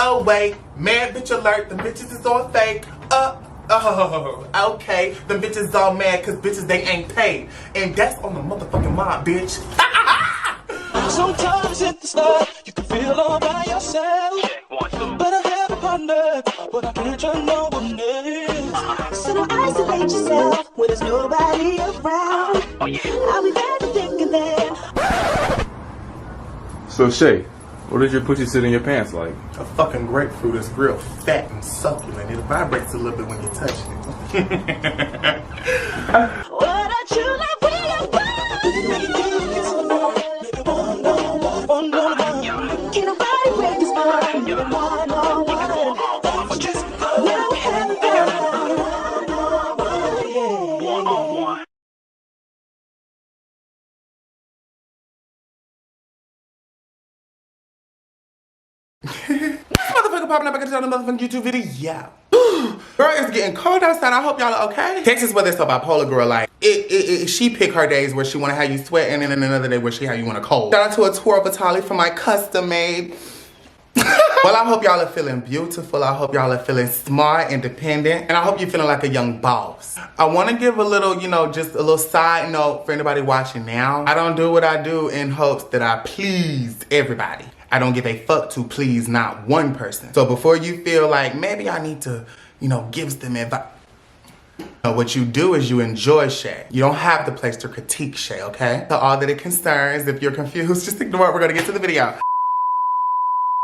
Oh wait, mad bitch alert, the bitches is all fake. Oh, okay, the bitches all mad cause bitches they ain't paid. And that's on the motherfucking mob, bitch. Sometimes at the start, you can feel all by yourself. But I have a partner, but I can't turn no one else. So don't isolate yourself when there's nobody around. I'll be there to think of that. So Shay, what did your pussy sit in your pants like? A fucking grapefruit is real fat and succulent. It vibrates a little bit when you touch it. What I truly can't nobody break this heart. Just now we have Motherfucker popping up, I got on the motherfucking YouTube video. Yeah. Girl, it's getting cold outside. I hope y'all are okay. Texas weather is so bipolar, girl. Like, she pick her days where she want to have you sweating and then another day where she have you want to cold. Shout out to a tour of Italy for my custom made. Well, I hope y'all are feeling beautiful. I hope y'all are feeling smart, independent, and I hope you're feeling like a young boss. I want to give a little, just a little side note for anybody watching now. I don't do what I do in hopes that I please everybody. I don't give a fuck to please not one person. So before you feel like maybe I need to, give them advice. What you do is you enjoy Shay. You don't have the place to critique Shay, okay? So all that it concerns, if you're confused, just ignore it. We're gonna get to the video.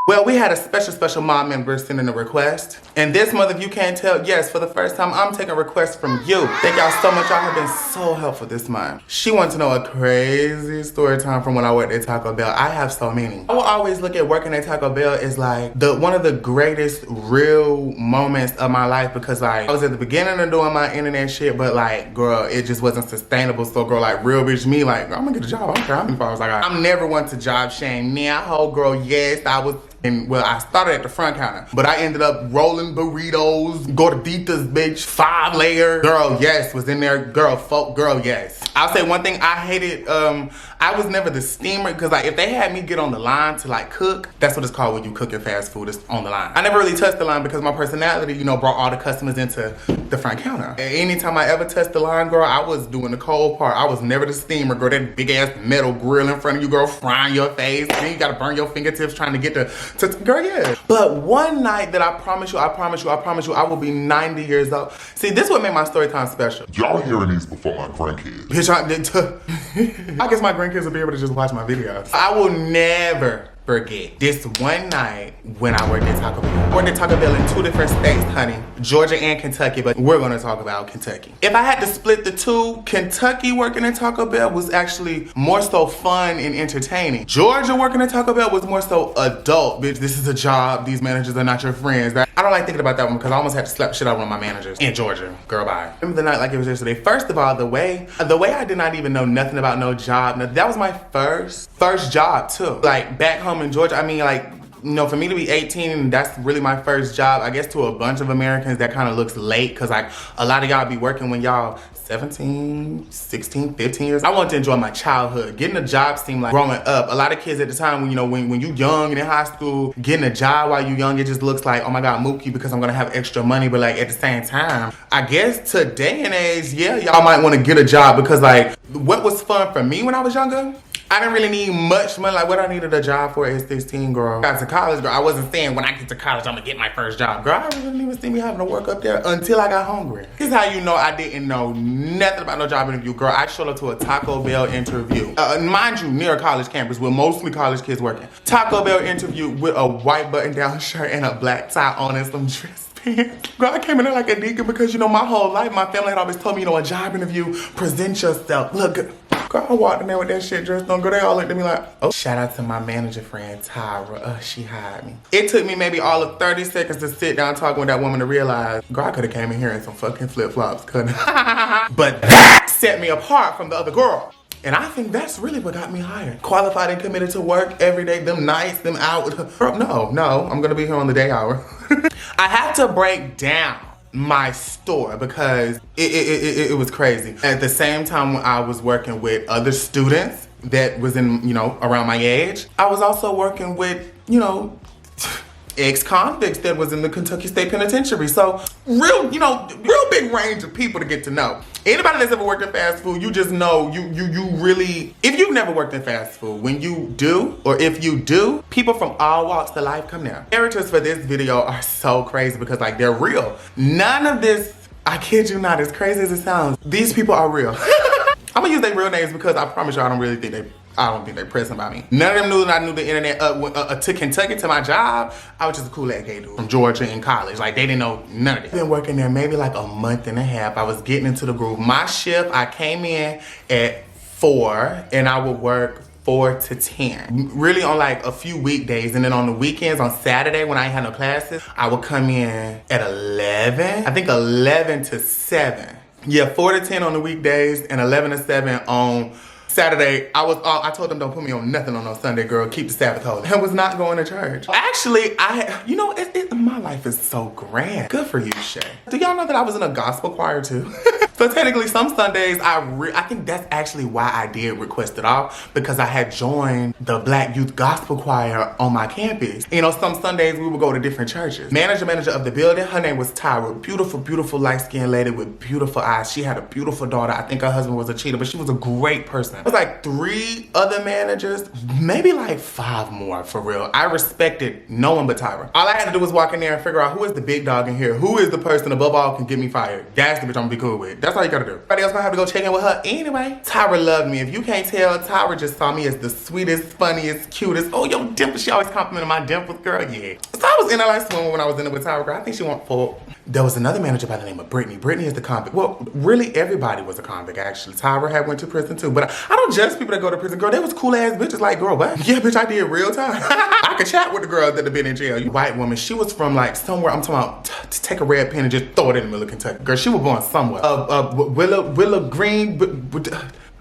Well, we had a special mom member send in a request. And this month, if you can't tell, yes, for the first time, I'm taking requests from you. Thank y'all so much. Y'all have been so helpful this month. She wants to know a crazy story time from when I worked at Taco Bell. I have so many. I will always look at working at Taco Bell as like one of the greatest real moments of my life because like I was at the beginning of doing my internet shit, but like, girl, it just wasn't sustainable. So girl, like real bitch me, like, I'm gonna get a job. I don't care how many followers I got. I'm never one to job shame. Now, whole girl, yes, I was. And well, I started at the front counter, but I ended up rolling burritos, gorditas, bitch, 5-layer. Girl, yes, was in there. Girl, yes. I'll say one thing I hated, I was never the steamer, because like if they had me get on the line to like cook, that's what it's called when you cook your fast food, it's on the line. I never really touched the line because my personality, brought all the customers into the front counter. And anytime I ever touched the line, girl, I was doing the cold part. I was never the steamer, girl. That big ass metal grill in front of you, girl, frying your face. Then you gotta burn your fingertips trying to get girl, yeah. But one night that I promise you, I will be 90 years old. See, this is what made my story time special. Y'all hearing these before my grandkids. Bitch, I guess my grandkids will be able to just watch my videos. I will never forget this one night when I worked at Taco Bell. I worked at Taco Bell in 2 different states, honey. Georgia and Kentucky, but we're gonna talk about Kentucky. If I had to split the two, Kentucky working at Taco Bell was actually more so fun and entertaining. Georgia working at Taco Bell was more so adult. Bitch, this is a job. These managers are not your friends. I don't like thinking about that one because I almost had to slap shit out of one of my managers in Georgia. Girl, bye. Remember the night like it was yesterday. First of all, the way I did not even know nothing about no job. That was my first job too. Like back home in Georgia, I mean like, for me to be 18, that's really my first job. I guess to a bunch of Americans that kind of looks late because like a lot of y'all be working when y'all 17, 16, 15 years. I wanted to enjoy my childhood. Getting a job seemed like growing up. A lot of kids at the time, when you young and in high school, getting a job while you young, it just looks like, oh my God, Mookie, because I'm gonna have extra money. But like at the same time, I guess today and age, yeah, y'all might want to get a job because like what was fun for me when I was younger, I didn't really need much money. Like what I needed a job for at 16, girl. I got to college, girl. I wasn't saying when I get to college, I'm gonna get my first job. Girl, I really didn't even see me having to work up there until I got hungry. This is how you know I didn't know nothing about no job interview. Girl, I showed up to a Taco Bell interview. Mind you, near a college campus with mostly college kids working. Taco Bell interview with a white button-down shirt and a black tie on and some dress pants. Girl, I came in there like a deacon because, my whole life, my family had always told me, a job interview, present yourself. Look, girl, I walked in there with that shit dressed on. Girl, they all looked at me like, oh. Shout out to my manager friend, Tyra. She hired me. It took me maybe all of 30 seconds to sit down talking with that woman to realize, girl, I could have came in here in some fucking flip-flops, couldn't I? But that set me apart from the other girl. And I think that's really what got me hired. Qualified and committed to work every day, them nights, them hours. No, I'm gonna be here on the day hour. I have to break down my store because it was crazy. At the same time when I was working with other students, that was in, you know, around my age. I was also working with, you know, ex-convicts that was in the Kentucky State Penitentiary. So real, you know, real big range of people to get to know. Anybody that's ever worked in fast food, you just know you really, if you've never worked in fast food, when you do, or if you do, people from all walks of life come there. Characters for this video are so crazy because like they're real. None of this, I kid you not, as crazy as it sounds, these people are real. I'm gonna use their real names because I promise you I don't think they're pressing about me. None of them knew that I knew the internet to Kentucky to my job. I was just a cool ass gay dude from Georgia in college. Like they didn't know none of that. I've been working there maybe like a month and a half. I was getting into the groove. My shift, I came in at 4 and I would work 4 to 10. Really on like a few weekdays, and then on the weekends, on Saturday when I ain't had no classes, I would come in at 11. I think 11 to 7. Yeah, 4 to 10 on the weekdays and 11 to 7 on Saturday. I told them don't put me on nothing on no Sunday, girl. Keep the Sabbath holy. I was not going to church. Actually, you know, my life is so grand. Good for you, Shay. Do y'all know that I was in a gospel choir too? So technically some Sundays, I think that's actually why I did request it off, because I had joined the Black Youth Gospel Choir on my campus. You know, some Sundays we would go to different churches. Manager of the building, her name was Tyra. Beautiful, beautiful light-skinned lady with beautiful eyes. She had a beautiful daughter. I think her husband was a cheater, but she was a great person. It was like 3 other managers, maybe like 5 more for real. I respected no one but Tyra. All I had to do was walk in there and figure out who is the big dog in here, who is the person above all can get me fired. That's the bitch I'm gonna be cool with. That's all you gotta do. Everybody else gonna have to go check in with her anyway. Tyra loved me. If you can't tell, Tyra just saw me as the sweetest, funniest, cutest. Oh, your dimple. She always complimented my dimples, girl. Yeah. So I was in there like swimming when I was in it with Tyra, girl. I think she went for. There was another manager by the name of Brittany. Brittany is the convict. Well, really everybody was a convict actually. Tyra had went to prison too, but I don't judge people that go to prison. Girl, they was cool ass bitches. Like, girl, what? Yeah, bitch, I did real time. I could chat with the girls that have been in jail. White woman, she was from like somewhere. I'm talking about to take a red pen and just throw it in the middle of Kentucky. Girl, she was born somewhere. Willow Green.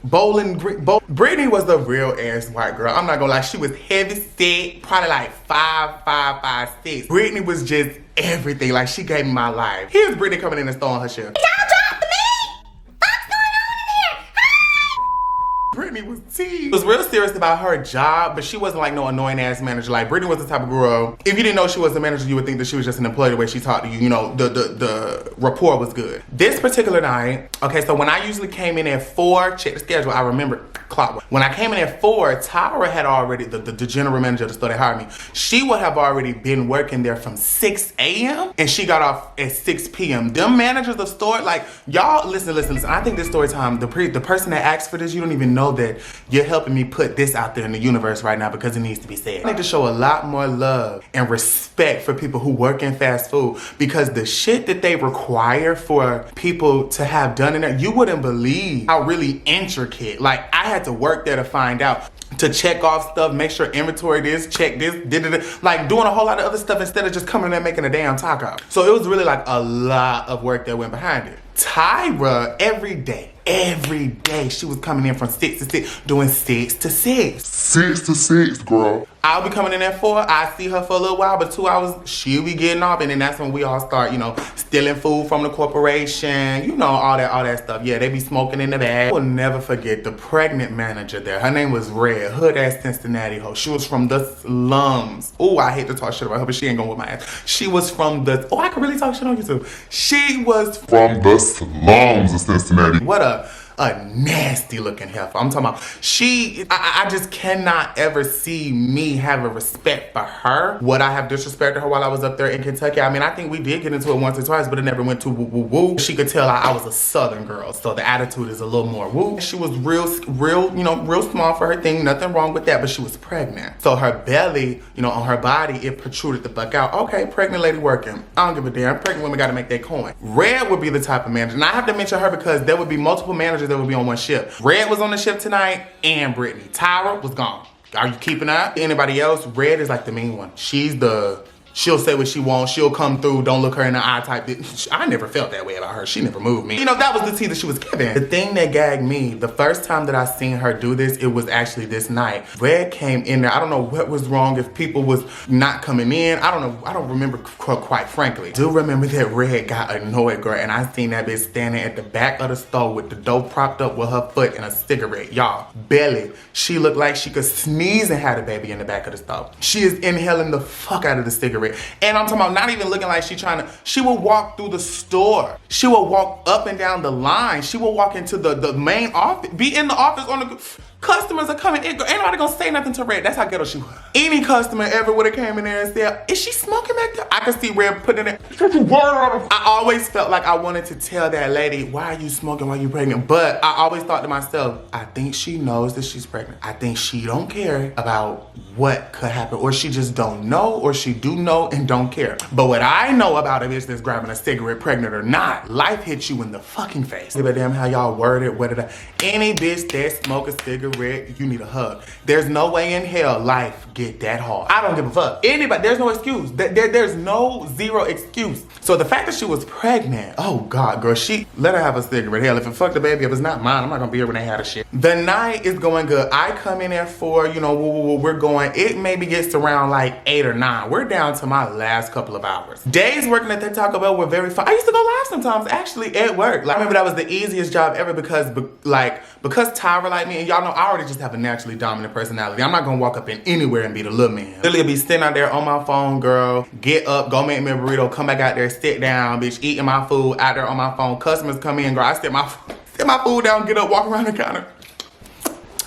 Bowling Green. Brittany was the real ass white girl. I'm not gonna lie, she was heavy set, probably like 5'5", 5'6". Brittany was just everything. Like she gave me my life. Here's Brittany coming in and throwing her shit. Brittany was tea. She was real serious about her job, but she wasn't like no annoying ass manager. Like Brittany was the type of girl, if you didn't know she was a manager, you would think that she was just an employee the way she talked to you. You know, the rapport was good. This particular night, okay, so when I usually came in at 4, check the schedule, I remember clockwork. When I came in at 4, Tyra had already, the general manager of the store that hired me, she would have already been working there from 6 a.m. and she got off at 6 p.m. Them managers of the store, like, y'all, listen. I think this story time, the person that asked for this, you don't even know that you're helping me put this out there in the universe right now because it needs to be said. I need to show a lot more love and respect for people who work in fast food, because the shit that they require for people to have done in there, you wouldn't believe how really intricate. Like, I had to work there to find out, to check off stuff, make sure inventory this, check this, like doing a whole lot of other stuff instead of just coming in there making a damn taco. So it was really like a lot of work that went behind it. Tyra, every day, she was coming in from 6 to 6, doing 6 to 6. 6 to 6, girl. I'll be coming in at 4, I see her for a little while, but 2 hours, she'll be getting off, and then that's when we all start, you know, stealing food from the corporation, you know, all that stuff. Yeah, they be smoking in the bag. I will never forget the pregnant manager there. Her name was Red, hood-ass Cincinnati hoe. She was from the slums. Oh, I hate to talk shit about her, but she ain't gonna whip my ass. She was from the, I can really talk shit on YouTube. She was from the slums of Cincinnati. What a nasty looking heifer. I'm talking about, I just cannot ever see me have a respect for her. Would I have disrespected her while I was up there in Kentucky? I mean, I think we did get into it once or twice, but it never went to woo woo woo. She could tell I was a Southern girl, so the attitude is a little more woo. She was real, you know, real small for her thing, nothing wrong with that, but she was pregnant. So her belly, you know, on her body, it protruded the fuck out. Okay, pregnant lady working. I don't give a damn. Pregnant women gotta make their coin. Red would be the type of manager, and I have to mention her because there would be multiple managers that would be on one shift. Red was on the shift tonight, and Brittany. Tyra was gone. Are you keeping up? Anybody else? Red is like the mean one. She's the She'll say what she wants. She'll come through. Don't look her in the eye type. I never felt that way about her. She never moved me. You know, that was the tea that she was giving. The thing that gagged me, the first time that I seen her do this, it was actually this night. Red came in there. I don't know what was wrong, if people was not coming in. I don't know. I don't remember quite frankly. I do remember that Red got annoyed, girl, and I seen that bitch standing at the back of the store with the door propped up with her foot and a cigarette. Y'all, belly. She looked like she could sneeze and had a baby in the back of the store. She is inhaling the fuck out of the cigarette. And I'm talking about not even looking like she would walk through the store. She would walk up and down the line. She would walk into the main office, be in the office on the, customers are coming in. Ain't nobody gonna say nothing to Red. That's how ghetto she was. Any customer ever would have came in there and said, is she smoking back there? I could see Red putting it. I always felt like I wanted to tell that lady, why are you smoking while you pregnant? But I always thought to myself, I think she knows that she's pregnant. I think she don't care about what could happen, or she just don't know, or she do know and don't care. But what I know about a bitch that's grabbing a cigarette, pregnant or not, life hits you in the fucking face. Give a damn how y'all word it, whether any bitch that smoke a cigarette, you need a hug. There's no way in hell life get that hard. I don't give a fuck. Anybody, there's no excuse. There's no zero excuse. So the fact that she was pregnant, oh God, girl, she let her have a cigarette. Hell, if it fucked the baby, if it's not mine, I'm not gonna be here when they had a shit. The night is going good. I come in at 4, you know, we're going, it maybe gets around like 8 or 9. We're down to my last couple of hours. Days working at that Taco Bell were very fun. I used to go live sometimes, actually, at work. Like, I remember that was the easiest job ever because Tyra like me, and y'all know I already just have a naturally dominant personality. I'm not gonna walk up in anywhere and be the little man. Literally be sitting out there on my phone, girl, get up, go make me a burrito, come back out there, sit down, bitch, eating my food out there on my phone. Customers come in, girl, I sit my food down, get up, walk around the counter.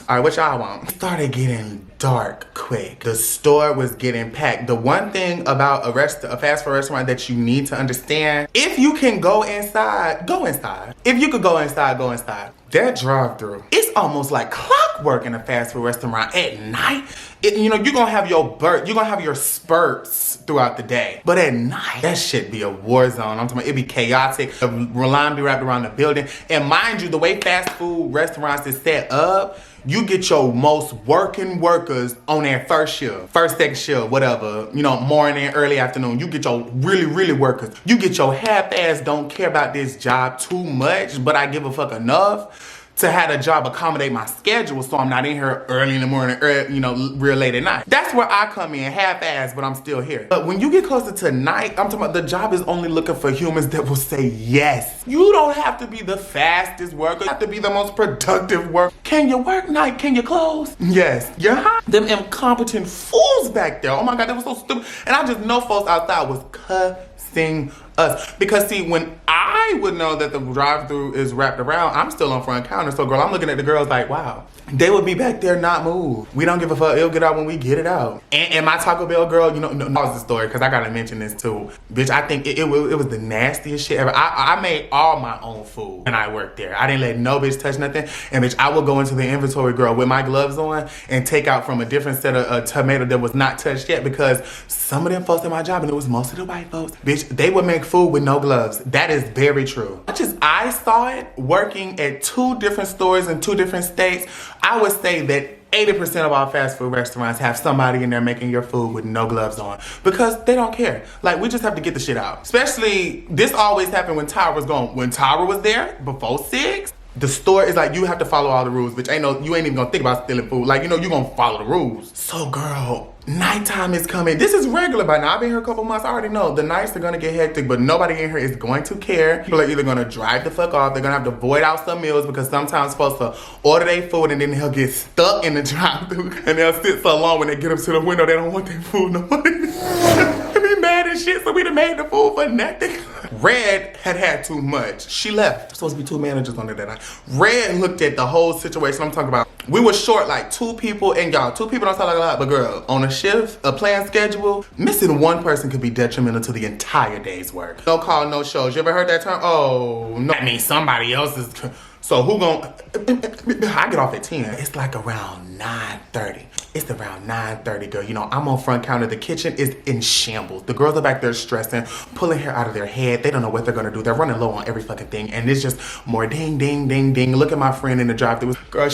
All right, what y'all want? It started getting dark quick. The store was getting packed. The one thing about a fast food restaurant that you need to understand, if you can go inside, go inside. If you could go inside, go inside. That drive-through, it's almost like clockwork in a fast food restaurant at night. You know, you're gonna have your spurts throughout the day. But at night, that shit be a war zone. I'm talking about it be chaotic. The line be wrapped around the building. And mind you, the way fast food restaurants is set up, you get your most working workers on their first shift, second shift, whatever, you know, morning, early afternoon. You get your really workers. You get your half-ass don't care about this job too much, but I give a fuck enough to have a job accommodate my schedule so I'm not in here early in the morning, or, you know, real late at night. That's where I come in, half-assed, but I'm still here. But when you get closer to night, I'm talking about the job is only looking for humans that will say yes. You don't have to be the fastest worker. You have to be the most productive worker. Can you work night? Can you close? Yes. You're hot. Them incompetent fools back there. Oh my God, that was so stupid. And I just know folks outside was cussing us. Because see, when I would know that the drive-through is wrapped around, I'm still on front counter. So girl, I'm looking at the girls like, wow. They would be back there not move. We don't give a fuck. It'll get out when we get it out. And my Taco Bell girl, you know, no, that was the story, because I gotta mention this too. Bitch, I think it was the nastiest shit ever. I made all my own food when I worked there. I didn't let no bitch touch nothing. And bitch, I would go into the inventory, girl, with my gloves on and take out from a different set of tomato that was not touched yet, because some of them folks at my job, and it was most of the white folks, bitch, they would make food with no gloves. That is very true. Much as I saw it working at 2 different stores in 2 different states, I would say that 80% of all fast food restaurants have somebody in there making your food with no gloves on, because they don't care. Like, we just have to get the shit out. Especially, this always happened when Tyra was gone. When Tyra was there, before 6, the store is like, you have to follow all the rules, bitch. You ain't even gonna think about stealing food. Like, you know, you gonna follow the rules. So girl, nighttime is coming. This is regular by now. I've been here a couple months. I already know the nights are gonna get hectic, but nobody in here is going to care. People are either gonna drive the fuck off. They're gonna have to void out some meals, because sometimes folks will order their food and then they'll get stuck in the drive-thru and they'll sit so long when they get up to the window, they don't want their food no more. They be mad as shit, so we done made the food for nothing. Red had too much. She left. Supposed to be 2 managers on there that night. Red looked at the whole situation. I'm talking about, we were short like 2 people, and y'all, 2 people don't sound like a lot, but girl, on a shift, a planned schedule, missing 1 person could be detrimental to the entire day's work. No call, no shows. You ever heard that term? Oh, no. That means somebody else is. So who gon', I get off at 10. It's like around 9:30. It's around 9:30, girl. You know, I'm on front counter. The kitchen is in shambles. The girls are back there stressing, pulling hair out of their head. They don't know what they're gonna do. They're running low on every fucking thing. And it's just more ding, ding, ding, ding. Look at my friend in the drive-thru. Girl,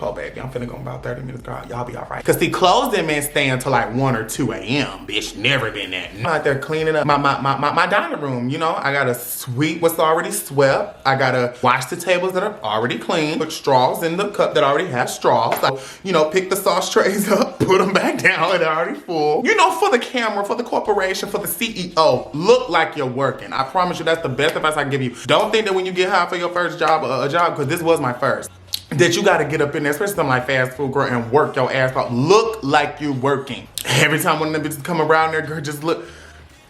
Po baby, I'm finna go in about 30 minutes, girl. Y'all be all right. Cause see, clothes didn't mean stay until like 1 or 2 a.m. Bitch, never been that. I'm out there cleaning up my dining room, you know? I gotta sweep what's already swept. I gotta wash the tables that are already clean. Put straws in the cup that already has straws. So, you know, pick the sauce trays up, put them back down, they're already full. You know, for the camera, for the corporation, for the CEO, look like you're working. I promise you, that's the best advice I can give you. Don't think that when you get hired for your first job, a job, because this was my first, that you gotta get up in there, especially something like fast food, girl, and work your ass off. Look like you're working. Every time one of them bitches come around there, girl, just look.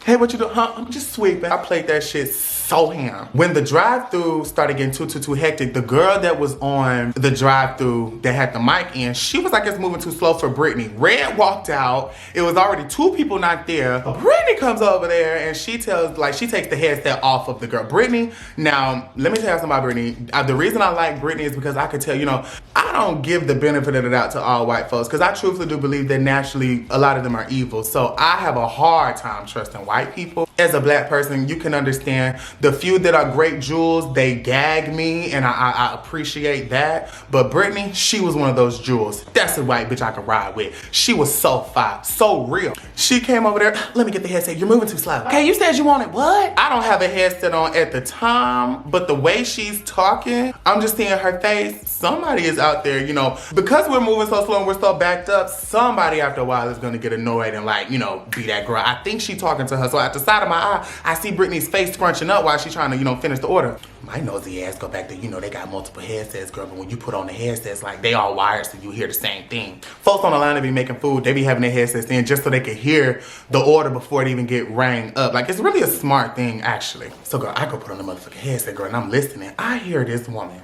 Hey, what you doing? Huh? I'm just sweeping. I played that shit so ham. When the drive-thru started getting too hectic, the girl that was on the drive-thru that had the mic in, she was like, it's moving too slow for Brittany. Red walked out. It was already 2 people not there. Brittany comes over there and she takes the headset off of the girl. Brittany, now, let me tell you something about Brittany. The reason I like Brittany is because I could tell, you know, I don't give the benefit of the doubt to all white folks because I truthfully do believe that naturally a lot of them are evil. So I have a hard time trusting white people. As a black person, you can understand the few that are great jewels, they gag me, and I appreciate that. But Brittany, she was one of those jewels. That's a white bitch I could ride with. She was so fine, so real. She came over there, let me get the headset, you're moving too slow. Okay, you said you wanted what? I don't have a headset on at the time, but the way she's talking, I'm just seeing her face. Somebody is out there, you know, because we're moving so slow and we're so backed up, somebody after a while is gonna get annoyed and like, you know, be that girl. I think she talking to her, so at the side of my eye, I see Brittany's face scrunching up while she's trying to, you know, finish the order. My nosy ass go back to, you know, they got multiple headsets, girl, but when you put on the headsets, like, they all wired so you hear the same thing. Folks on the line that be making food, they be having their headsets in just so they can hear the order before it even get rang up. Like, it's really a smart thing, actually. So, girl, I go put on the motherfucking headset, girl, and I'm listening. I hear this woman.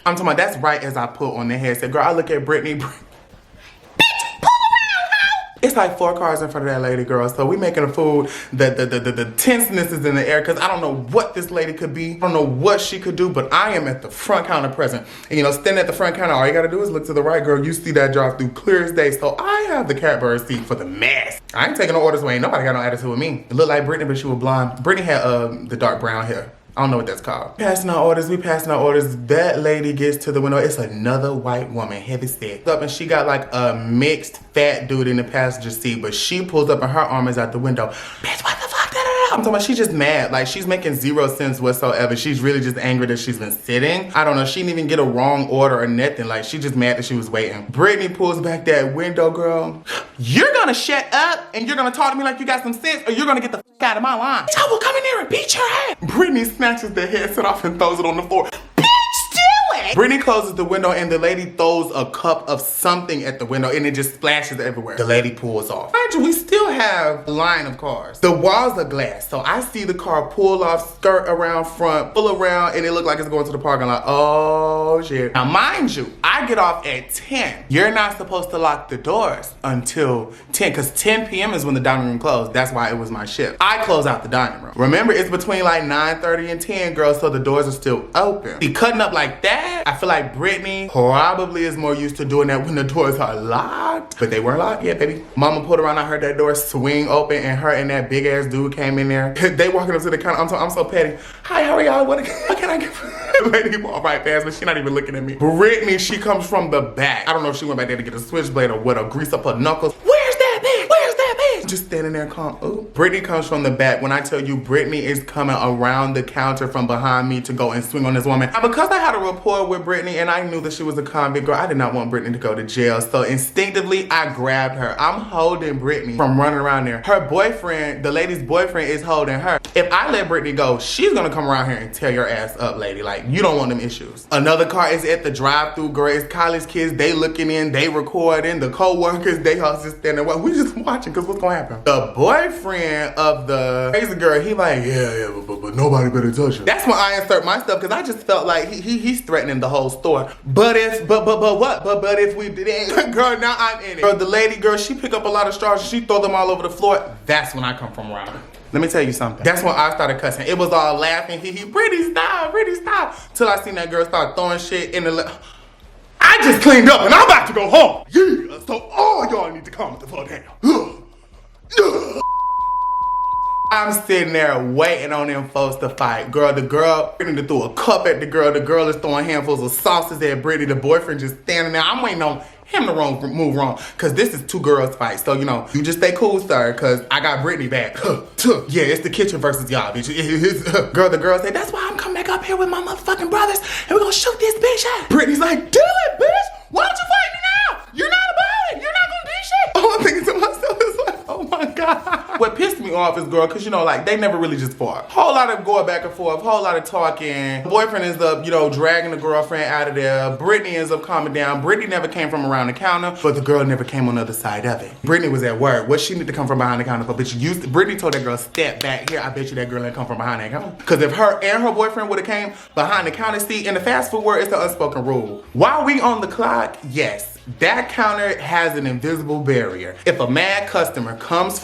I'm talking about, that's right as I put on the headset. Girl, I look at Brittany. It's like 4 cars in front of that lady, girl. So we making the food. The tenseness is in the air because I don't know what this lady could be. I don't know what she could do, but I am at the front counter present. And you know, standing at the front counter, all you gotta do is look to the right, girl. You see that drive-through clear as day. So I have the catbird seat for the mess. I ain't taking no orders away. Nobody got no attitude with me. It looked like Brittany, but she was blonde. Brittany had the dark brown hair. I don't know what that's called. We passing our orders. That lady gets to the window. It's another white woman, heavy set. Up and she got like a mixed fat dude in the passenger seat, but she pulls up and her arm is out the window. Bitch, what the fuck? I'm talking about, she's just mad. Like, she's making 0 sense whatsoever. She's really just angry that she's been sitting. I don't know, she didn't even get a wrong order or nothing. Like, she just mad that she was waiting. Brittany pulls back that window, girl. You're gonna shut up and you're gonna talk to me like you got some sense, or you're gonna get the fuck out of my line. I will come in there and beat your ass. Brittany snatches the headset off and throws it on the floor. Brittany closes the window and the lady throws a cup of something at the window and it just splashes everywhere. The lady pulls off. Mind you, we still have a line of cars. The walls are glass, so I see the car pull off, skirt around front, pull around, and it look like it's going to the parking lot. Oh shit. Now mind you, I get off at 10. You're not supposed to lock the doors until 10, because 10 p.m. is when the dining room closed. That's why it was my shift. I close out the dining room. Remember, it's between like 9:30 and 10, girls, so the doors are still open. Be cutting up like that. I feel like Brittany probably is more used to doing that when the doors are locked. But they weren't locked yet, baby. Mama pulled around, I heard that door swing open and her and that big ass dude came in there. They walking up to the counter, I'm so petty. Hi, how are y'all? What can I get? The lady walked right past me, she not even looking at me. Brittany, she comes from the back. I don't know if she went back there to get a switchblade or what, or grease up her knuckles. Where's that bitch? Where's that bitch? Just standing there calm. Ooh. Brittany comes from the back. When I tell you Brittany is coming around the counter from behind me to go and swing on this woman. Now, because I had a rapport with Brittany and I knew that she was a convict girl, I did not want Brittany to go to jail. So instinctively, I grabbed her. I'm holding Brittany from running around there. Her boyfriend, the lady's boyfriend, is holding her. If I let Brittany go, she's gonna come around here and tear your ass up, lady. Like, you don't want them issues. Another car is at the drive-thru, girl. It's college kids. They looking in, they recording. The co-workers, they all just standing there. We just watching, because what's gonna happen? The boyfriend of the crazy girl, he like, yeah, but nobody better touch her. That's when I insert my stuff, because I just felt like he's threatening the whole store. But if we didn't, girl, now I'm in it. Girl, the lady girl, she pick up a lot of straws and she throw them all over the floor. That's when I come from around. Let me tell you something. That's when I started cussing. It was all laughing, Brittany stop. Till I seen that girl start throwing shit in the I just cleaned up and I'm about to go home. Yeah, so all y'all need to calm the fuck down. I'm sitting there waiting on them folks to fight. Girl, the girl Brittany threw a cup at the girl. The girl is throwing handfuls of sauces at Brittany. The boyfriend just standing there. I'm waiting on him to move wrong. Cause this is two girls fight. So, you know, you just stay cool, sir. Cause I got Brittany back. Yeah, it's the kitchen versus y'all, bitch. Girl, the girl said, that's why I'm coming back up here with my motherfucking brothers and we're gonna shoot this bitch out. Brittany's like, do it, bitch. Why don't you fight me now? You're not about it. You're not gonna do shit. All I'm thinking to myself is like, oh my God. What pissed me off is, girl, cause you know, like, they never really just fought. Whole lot of going back and forth, whole lot of talking. The boyfriend ends up, you know, dragging the girlfriend out of there. Brittany ends up calming down. Brittany never came from around the counter, but the girl never came on the other side of it. Brittany was at work. What she need to come from behind the counter for? Bitch, Brittany told that girl, step back here. I bet you that girl ain't come from behind that counter. Cause if her and her boyfriend would've came behind the counter, see, in the fast food world, it's the unspoken rule. While we on the clock, yes, that counter has an invisible barrier. If a mad customer comes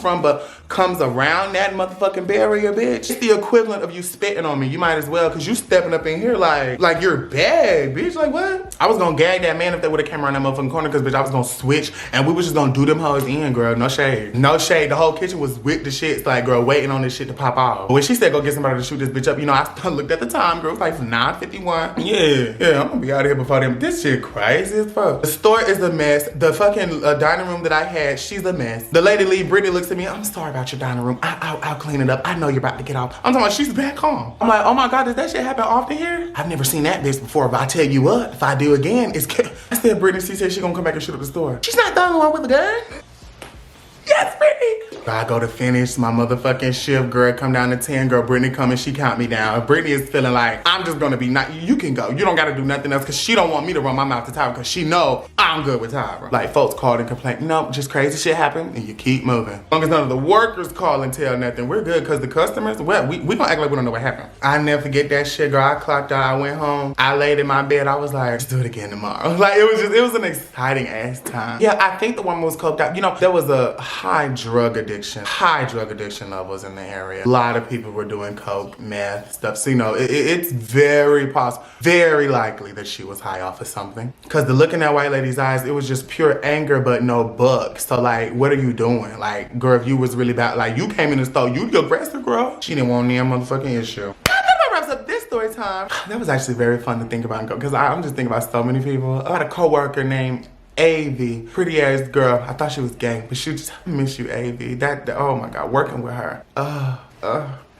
around that motherfucking barrier, bitch, it's the equivalent of you spitting on me. You might as well, cause you stepping up in here like you're bad, bitch. Like what? I was gonna gag that man if they would've came around that motherfucking corner, cause bitch, I was gonna switch and we was just gonna do them hoes in, girl. No shade. No shade. The whole kitchen was with the shits, like, girl, waiting on this shit to pop off. But when she said go get somebody to shoot this bitch up, you know, I looked at the time, girl, it was like 9:51. Yeah, I'm gonna be out of here before them. This shit crazy as fuck. The store is a mess. The fucking dining room that I had, she's a mess. The lady leave, Brittany looks at me, I'm sorry about your dining room. I'll clean it up. I know you're about to get off. I'm talking about she's back home. I'm like, oh my God, does that shit happen often here? I've never seen that bitch before, but I tell you what, if I do again, it's I said, Brittany, she said she gonna come back and shoot up the store. She's not the only one with the gun. Yes, Brittany. I go to finish my motherfucking shift, girl, come down to 10, girl, Brittany come and she count me down. Brittany is feeling like, I'm just gonna be not, you can go. You don't gotta do nothing else, cause she don't want me to run my mouth to Tyra, cause she know I'm good with Tyra. Like, folks called and complained, nope, just crazy shit happened, and you keep moving. As long as none of the workers call and tell nothing, we're good, cause the customers, well, we gonna act like we don't know what happened. I never forget that shit, girl. I clocked out, I went home, I laid in my bed, I was like, let's do it again tomorrow. Like, it was an exciting ass time. Yeah, I think the woman was coked out. You know, there was a high drug addiction levels in the area. A lot of people were doing coke, meth, stuff. So, you know, it's very possible, very likely that she was high off of something. Cause the look in that white lady's eyes, it was just pure anger, but no buck. So like, what are you doing? Like, girl, if you was really bad, like you came in the store, you the aggressive girl. She didn't want any motherfucking issue. That wraps up this story time. That was actually very fun to think about, cause I'm just thinking about so many people. I had a coworker named AV, pretty ass girl. I thought she was gay, but she just, I miss you, AV. That, oh my God, working with her.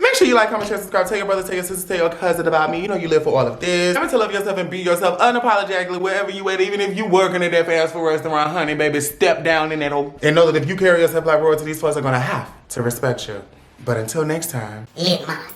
Make sure you like, comment, share, subscribe. Tell your brother, tell your sister, tell your cousin about me. You know you live for all of this. Remember to love yourself and be yourself unapologetically wherever you at. Even if you working at that fast food restaurant, honey, baby, step down in that hole. And know that if you carry yourself like royalty, these folks are gonna have to respect you. But until next time. Live